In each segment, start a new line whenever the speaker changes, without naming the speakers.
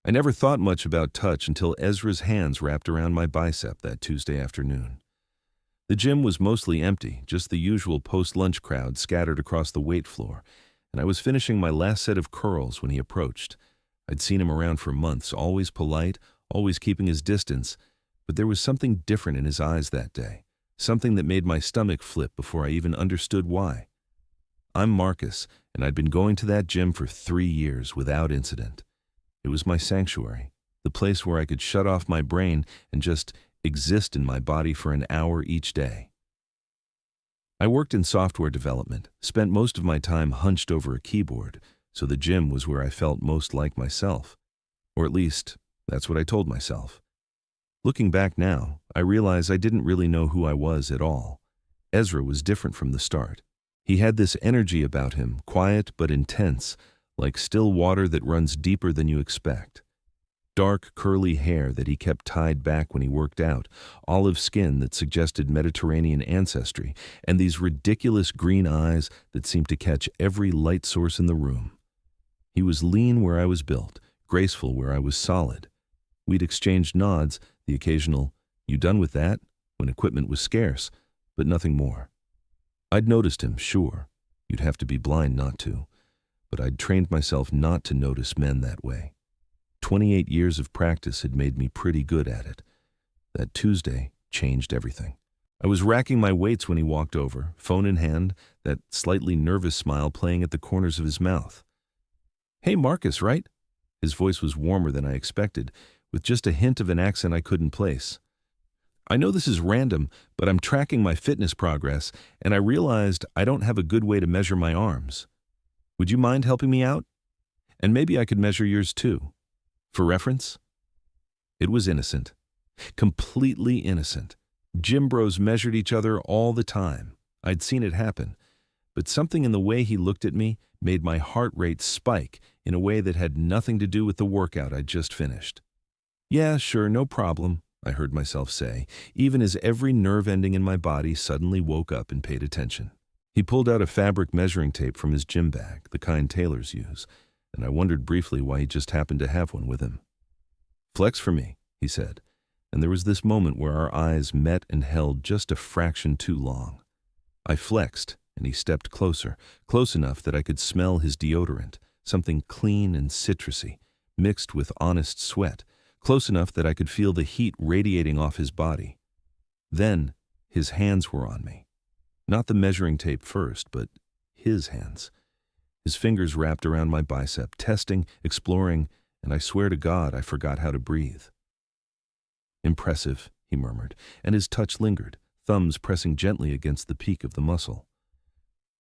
I never thought much about touch until Ezra's hands wrapped around my bicep that Tuesday afternoon. The gym was mostly empty, just the usual post-lunch crowd scattered across the weight floor, and I was finishing my last set of curls when he approached. I'd seen him around for months, always polite, always keeping his distance, but there was something different in his eyes that day, something that made my stomach flip before I even understood why. I'm Marcus, and I'd been going to that gym for 3 years without incident. It was my sanctuary, the place where I could shut off my brain and just exist in my body for an hour each day. I worked in software development, spent most of my time hunched over a keyboard, so the gym was where I felt most like myself. Or at least, that's what I told myself. Looking back now, I realize I didn't really know who I was at all. Ezra was different from the start. He had this energy about him, quiet but intense, like still water that runs deeper than you expect. Dark, curly hair that he kept tied back when he worked out, olive skin that suggested Mediterranean ancestry, and these ridiculous green eyes that seemed to catch every light source in the room. He was lean where I was built, graceful where I was solid. We'd exchanged nods, the occasional, "You done with that?" when equipment was scarce, but nothing more. I'd noticed him, sure. You'd have to be blind not to. But I'd trained myself not to notice men that way. 28 years of practice had made me pretty good at it. That Tuesday changed everything. I was racking my weights when he walked over, phone in hand, that slightly nervous smile playing at the corners of his mouth. "Hey, Marcus, right?" His voice was warmer than I expected, with just a hint of an accent I couldn't place. "I know this is random, but I'm tracking my fitness progress, and I realized I don't have a good way to measure my arms. Would you mind helping me out? And maybe I could measure yours too. For reference?" It was innocent. Completely innocent. Gym bros measured each other all the time. I'd seen it happen. But something in the way he looked at me made my heart rate spike in a way that had nothing to do with the workout I'd just finished. "Yeah, sure, no problem," I heard myself say, even as every nerve ending in my body suddenly woke up and paid attention. He pulled out a fabric measuring tape from his gym bag, the kind tailors use, and I wondered briefly why he just happened to have one with him. "Flex for me," he said, and there was this moment where our eyes met and held just a fraction too long. I flexed, and he stepped closer, close enough that I could smell his deodorant, something clean and citrusy, mixed with honest sweat, close enough that I could feel the heat radiating off his body. Then, his hands were on me. Not the measuring tape first, but his hands. His fingers wrapped around my bicep, testing, exploring, and I swear to God I forgot how to breathe. "Impressive," he murmured, and his touch lingered, thumbs pressing gently against the peak of the muscle.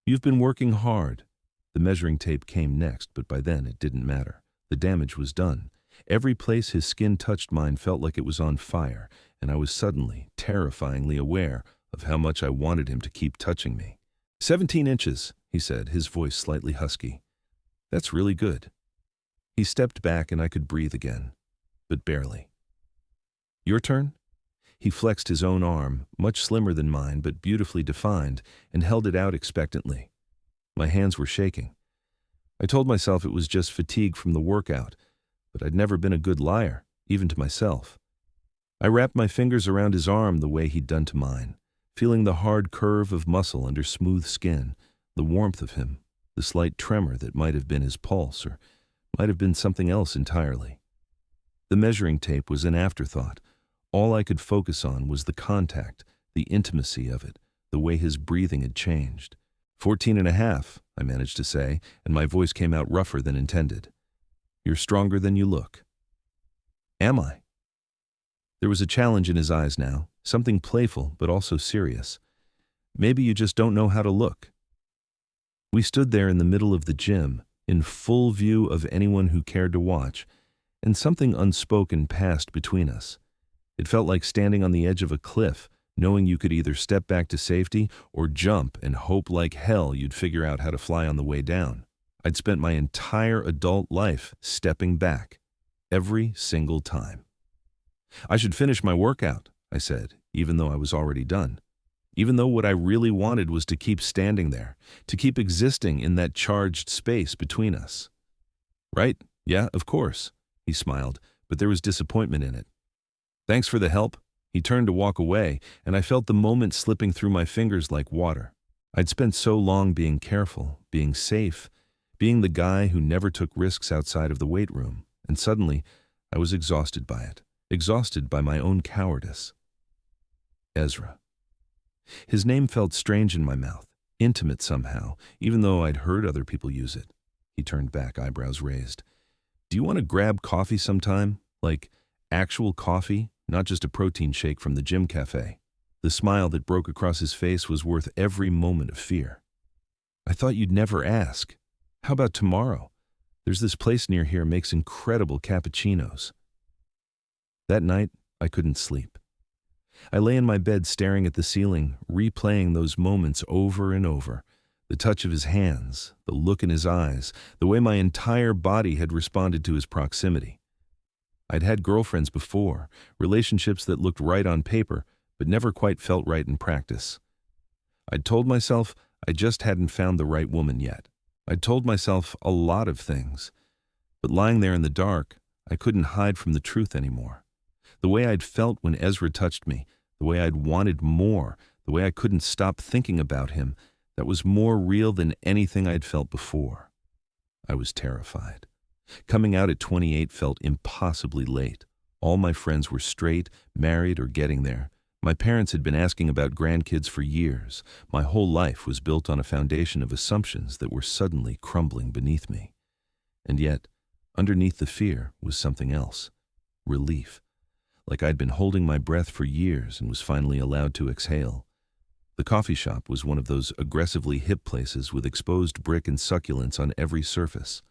"You've been working hard." The measuring tape came next, but by then it didn't matter. The damage was done. Every place his skin touched mine felt like it was on fire, and I was suddenly, terrifyingly aware of how much I wanted him to keep touching me. 17 inches, he said, his voice slightly husky. "That's really good." He stepped back and I could breathe again, but barely. "Your turn?" He flexed his own arm, much slimmer than mine but beautifully defined, and held it out expectantly. My hands were shaking. I told myself it was just fatigue from the workout, but I'd never been a good liar, even to myself. I wrapped my fingers around his arm the way he'd done to mine, feeling the hard curve of muscle under smooth skin, the warmth of him, the slight tremor that might have been his pulse or might have been something else entirely. The measuring tape was an afterthought. All I could focus on was the contact, the intimacy of it, the way his breathing had changed. 14.5, I managed to say, and my voice came out rougher than intended. "You're stronger than you look." "Am I?" There was a challenge in his eyes now, something playful but also serious. "Maybe you just don't know how to look." We stood there in the middle of the gym, in full view of anyone who cared to watch, and something unspoken passed between us. It felt like standing on the edge of a cliff, knowing you could either step back to safety or jump and hope like hell you'd figure out how to fly on the way down. I'd spent my entire adult life stepping back, every single time. "I should finish my workout," I said, even though I was already done. Even though what I really wanted was to keep standing there, to keep existing in that charged space between us. "Right, yeah, of course." He smiled, but there was disappointment in it. Thanks for the help. He turned to walk away, and I felt the moment slipping through my fingers like water. I'd spent so long being careful, being safe, being the guy who never took risks outside of the weight room, and suddenly I was exhausted by it, exhausted by my own cowardice. Ezra. His name felt strange in my mouth, intimate somehow, even though I'd heard other people use it. He turned back, eyebrows raised. Do you want to grab coffee sometime? Like actual coffee, not just a protein shake from the gym cafe? The smile that broke across his face was worth every moment of fear. I thought you'd never ask. How about tomorrow? There's this place near here makes incredible cappuccinos. That night, I couldn't sleep. I lay in my bed staring at the ceiling, replaying those moments over and over. The touch of his hands, the look in his eyes, the way my entire body had responded to his proximity. I'd had girlfriends before, relationships that looked right on paper, but never quite felt right in practice. I'd told myself I just hadn't found the right woman yet. I'd told myself a lot of things, but lying there in the dark, I couldn't hide from the truth anymore. The way I'd felt when Ezra touched me, the way I'd wanted more, the way I couldn't stop thinking about him, that was more real than anything I'd felt before. I was terrified. Coming out at 28 felt impossibly late. All my friends were straight, married, or getting there. My parents had been asking about grandkids for years. My whole life was built on a foundation of assumptions that were suddenly crumbling beneath me. And yet, underneath the fear was something else. Relief. Like I'd been holding my breath for years and was finally allowed to exhale. The coffee shop was one of those aggressively hip places with exposed brick and succulents on every surface.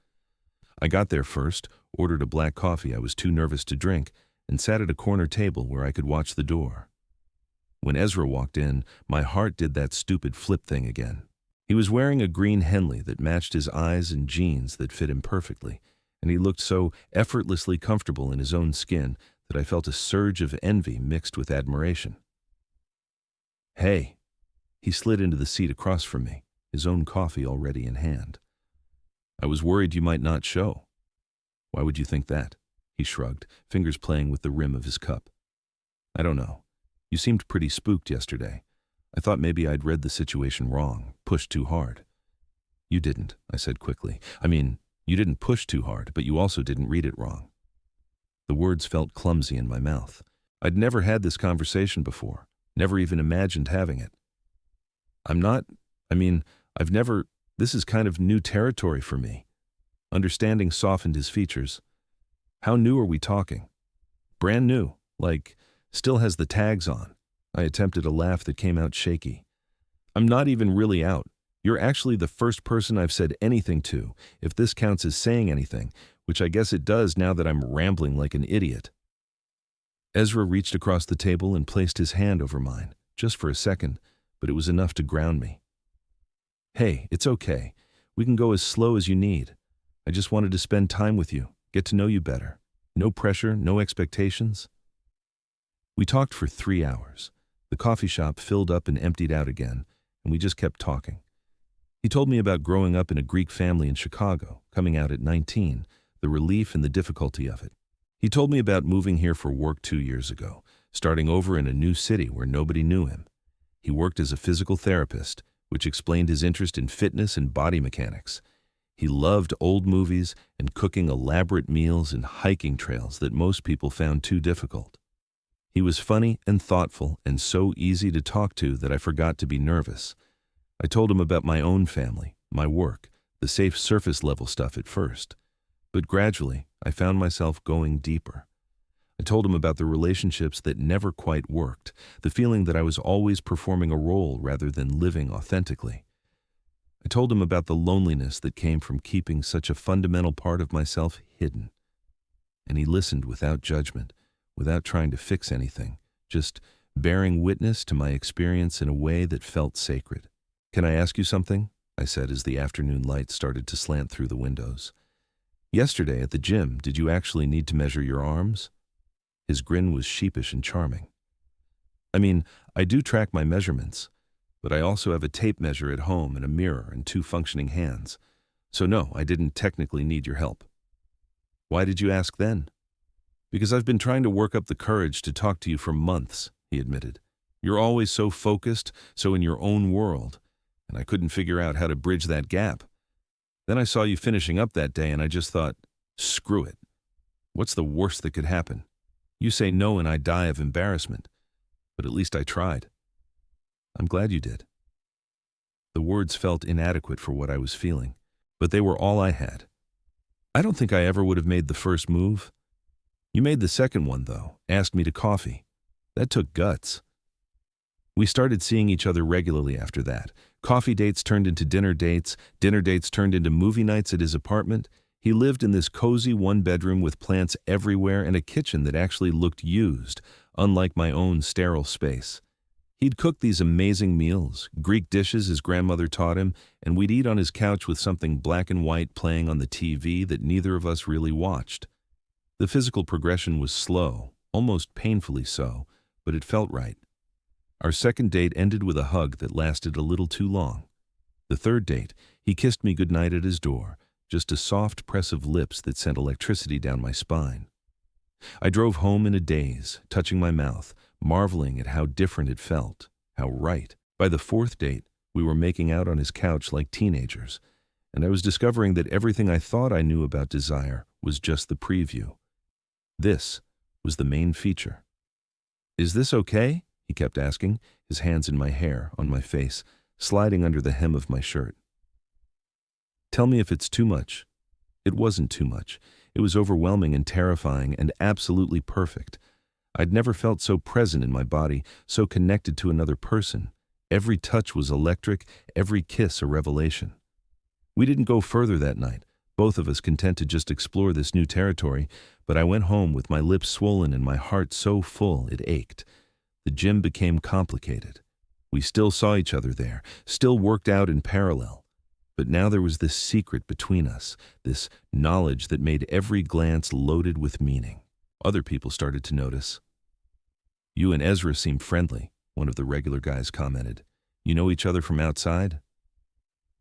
I got there first, ordered a black coffee I was too nervous to drink, and sat at a corner table where I could watch the door. When Ezra walked in, my heart did that stupid flip thing again. He was wearing a green Henley that matched his eyes and jeans that fit him perfectly, and he looked so effortlessly comfortable in his own skin that I felt a surge of envy mixed with admiration. Hey, he slid into the seat across from me, his own coffee already in hand. I was worried you might not show. Why would you think that? He shrugged, fingers playing with the rim of his cup. I don't know. You seemed pretty spooked yesterday. I thought maybe I'd read the situation wrong, pushed too hard. You didn't, I said quickly. I mean, you didn't push too hard, but you also didn't read it wrong. The words felt clumsy in my mouth. I'd never had this conversation before, never even imagined having it. This is kind of new territory for me. Understanding softened his features. How new are we talking? Brand new, like still has the tags on. I attempted a laugh that came out shaky. I'm not even really out. You're actually the first person I've said anything to, if this counts as saying anything, which I guess it does now that I'm rambling like an idiot. Ezra reached across the table and placed his hand over mine, just for a second, but it was enough to ground me. Hey, it's okay. We can go as slow as you need. I just wanted to spend time with you, get to know you better. No pressure, no expectations. We talked for 3 hours. The coffee shop filled up and emptied out again, and we just kept talking. He told me about growing up in a Greek family in Chicago, coming out at 19, the relief and the difficulty of it. He told me about moving here for work 2 years ago, starting over in a new city where nobody knew him. He worked as a physical therapist, which explained his interest in fitness and body mechanics. He loved old movies and cooking elaborate meals and hiking trails that most people found too difficult. He was funny and thoughtful and so easy to talk to that I forgot to be nervous. I told him about my own family, my work, the safe surface level stuff at first. But gradually, I found myself going deeper. I told him about the relationships that never quite worked, the feeling that I was always performing a role rather than living authentically. I told him about the loneliness that came from keeping such a fundamental part of myself hidden. And he listened without judgment, without trying to fix anything, just bearing witness to my experience in a way that felt sacred. Can I ask you something? I said as the afternoon light started to slant through the windows. Yesterday at the gym, did you actually need to measure your arms? His grin was sheepish and charming. I mean, I do track my measurements, but I also have a tape measure at home and a mirror and 2 functioning hands. So no, I didn't technically need your help. Why did you ask then? Because I've been trying to work up the courage to talk to you for months, he admitted. You're always so focused, so in your own world, and I couldn't figure out how to bridge that gap. Then I saw you finishing up that day and I just thought, screw it. What's the worst that could happen? You say no and I die of embarrassment. But at least I tried. I'm glad you did. The words felt inadequate for what I was feeling, but they were all I had. I don't think I ever would have made the first move. You made the second one, though, asked me to coffee. That took guts. We started seeing each other regularly after that. Coffee dates turned into dinner dates turned into movie nights at his apartment. He lived in this cozy one-bedroom with plants everywhere and a kitchen that actually looked used, unlike my own sterile space. He'd cook these amazing meals, Greek dishes his grandmother taught him, and we'd eat on his couch with something black and white playing on the TV that neither of us really watched. The physical progression was slow, almost painfully so, but it felt right. Our second date ended with a hug that lasted a little too long. The third date, he kissed me goodnight at his door, just a soft press of lips that sent electricity down my spine. I drove home in a daze, touching my mouth, marveling at how different it felt, how right. By the fourth date, we were making out on his couch like teenagers, and I was discovering that everything I thought I knew about desire was just the preview. This was the main feature. Is this okay? He kept asking, his hands in my hair, on my face, sliding under the hem of my shirt. Tell me if it's too much. It wasn't too much. It was overwhelming and terrifying and absolutely perfect. I'd never felt so present in my body, so connected to another person. Every touch was electric, every kiss a revelation. We didn't go further that night, both of us content to just explore this new territory, but I went home with my lips swollen and my heart so full it ached. The gym became complicated. We still saw each other there, still worked out in parallel. But now there was this secret between us, this knowledge that made every glance loaded with meaning. Other people started to notice. You and Ezra seem friendly, one of the regular guys commented. You know each other from outside?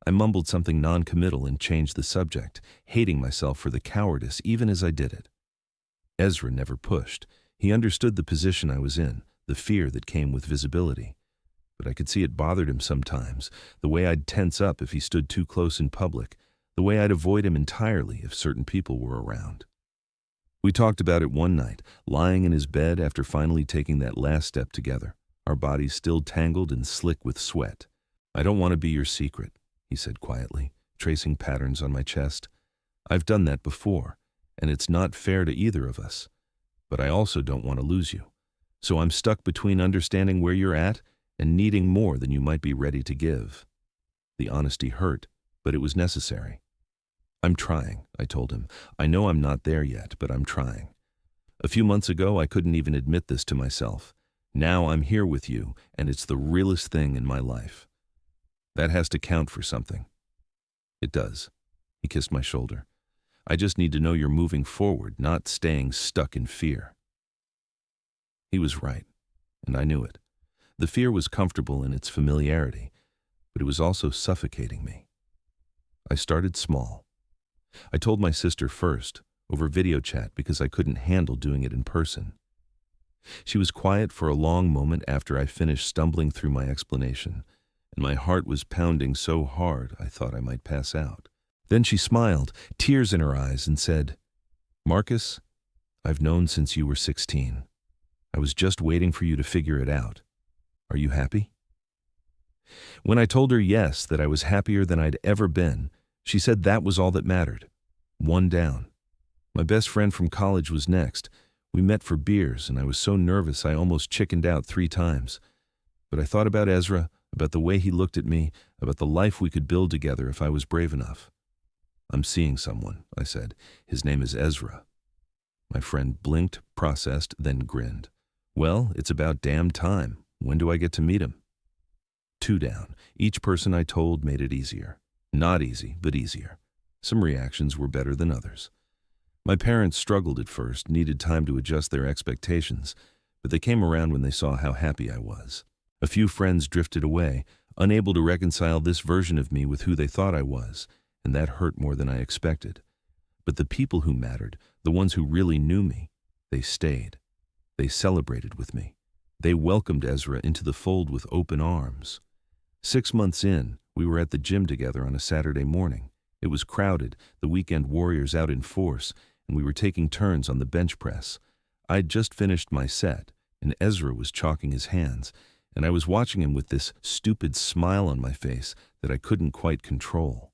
I mumbled something non-committal and changed the subject, hating myself for the cowardice even as I did it. Ezra never pushed. He understood the position I was in, the fear that came with visibility. But I could see it bothered him sometimes, the way I'd tense up if he stood too close in public, the way I'd avoid him entirely if certain people were around. We talked about it one night, lying in his bed after finally taking that last step together, our bodies still tangled and slick with sweat. I don't want to be your secret, he said quietly, tracing patterns on my chest. I've done that before, and it's not fair to either of us. But I also don't want to lose you. So I'm stuck between understanding where you're at and needing more than you might be ready to give. The honesty hurt, but it was necessary. I'm trying, I told him. I know I'm not there yet, but I'm trying. A few months ago, I couldn't even admit this to myself. Now I'm here with you, and it's the realest thing in my life. That has to count for something. It does. He kissed my shoulder. I just need to know you're moving forward, not staying stuck in fear. He was right, and I knew it. The fear was comfortable in its familiarity, but it was also suffocating me. I started small. I told my sister first, over video chat, because I couldn't handle doing it in person. She was quiet for a long moment after I finished stumbling through my explanation, and my heart was pounding so hard I thought I might pass out. Then she smiled, tears in her eyes, and said, Marcus, I've known since you were 16. I was just waiting for you to figure it out. Are you happy? When I told her yes, that I was happier than I'd ever been, she said that was all that mattered. One down. My best friend from college was next. We met for beers, and I was so nervous I almost chickened out 3 times. But I thought about Ezra, about the way he looked at me, about the life we could build together if I was brave enough. I'm seeing someone, I said. His name is Ezra. My friend blinked, processed, then grinned. Well, it's about damn time. When do I get to meet him? 2 down. Each person I told made it easier. Not easy, but easier. Some reactions were better than others. My parents struggled at first, needed time to adjust their expectations, but they came around when they saw how happy I was. A few friends drifted away, unable to reconcile this version of me with who they thought I was, and that hurt more than I expected. But the people who mattered, the ones who really knew me, they stayed. They celebrated with me. They welcomed Ezra into the fold with open arms. 6 months in, we were at the gym together on a Saturday morning. It was crowded, the weekend warriors out in force, and we were taking turns on the bench press. I'd just finished my set, and Ezra was chalking his hands, and I was watching him with this stupid smile on my face that I couldn't quite control.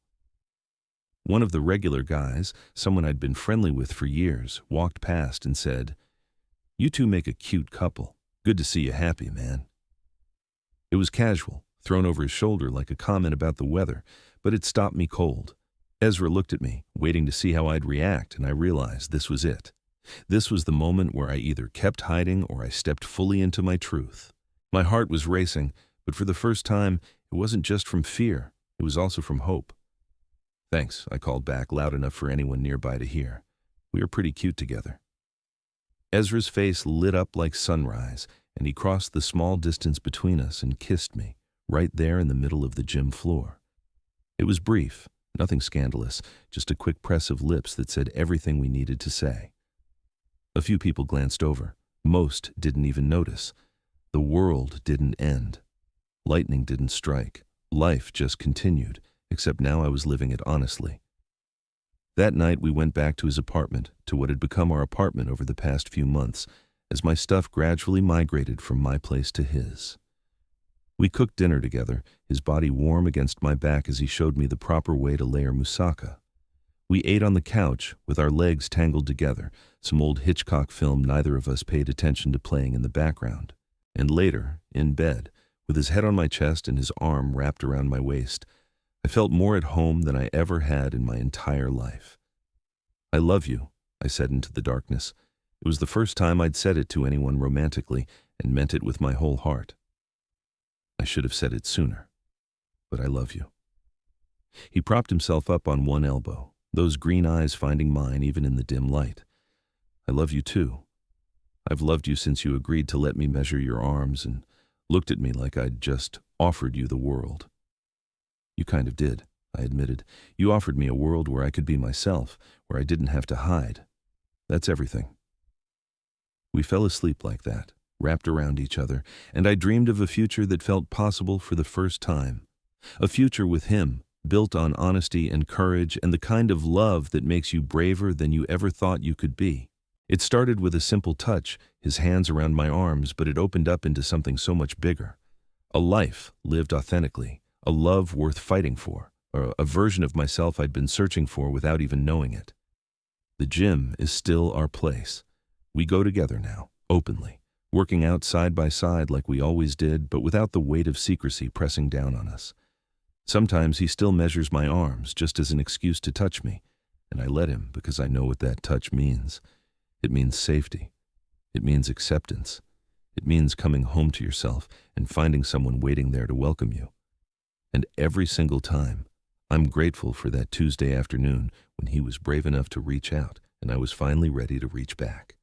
One of the regular guys, someone I'd been friendly with for years, walked past and said, "You two make a cute couple. Good to see you happy, man." It was casual, thrown over his shoulder like a comment about the weather, but it stopped me cold. Ezra looked at me, waiting to see how I'd react, and I realized this was it. This was the moment where I either kept hiding or I stepped fully into my truth. My heart was racing, but for the first time, it wasn't just from fear, it was also from hope. "Thanks," I called back loud enough for anyone nearby to hear. "We are pretty cute together." Ezra's face lit up like sunrise, and he crossed the small distance between us and kissed me, right there in the middle of the gym floor. It was brief, nothing scandalous, just a quick press of lips that said everything we needed to say. A few people glanced over. Most didn't even notice. The world didn't end. Lightning didn't strike. Life just continued, except now I was living it honestly. That night we went back to his apartment, to what had become our apartment over the past few months, as my stuff gradually migrated from my place to his. We cooked dinner together, his body warm against my back as he showed me the proper way to layer moussaka. We ate on the couch, with our legs tangled together, some old Hitchcock film neither of us paid attention to playing in the background. And later, in bed, with his head on my chest and his arm wrapped around my waist, I felt more at home than I ever had in my entire life. "I love you," I said into the darkness. It was the first time I'd said it to anyone romantically, and meant it with my whole heart. I should have said it sooner, but I love you. He propped himself up on one elbow, those green eyes finding mine even in the dim light. "I love you too. I've loved you since you agreed to let me measure your arms and looked at me like I'd just offered you the world." "You kind of did," I admitted. "You offered me a world where I could be myself, where I didn't have to hide. That's everything." We fell asleep like that, wrapped around each other, and I dreamed of a future that felt possible for the first time. A future with him, built on honesty and courage and the kind of love that makes you braver than you ever thought you could be. It started with a simple touch, his hands around my arms, but it opened up into something so much bigger. A life lived authentically, a love worth fighting for, or a version of myself I'd been searching for without even knowing it. The gym is still our place. We go together now, openly, working out side by side like we always did, but without the weight of secrecy pressing down on us. Sometimes he still measures my arms, just as an excuse to touch me, and I let him because I know what that touch means. It means safety. It means acceptance. It means coming home to yourself and finding someone waiting there to welcome you. And every single time, I'm grateful for that Tuesday afternoon when he was brave enough to reach out and I was finally ready to reach back.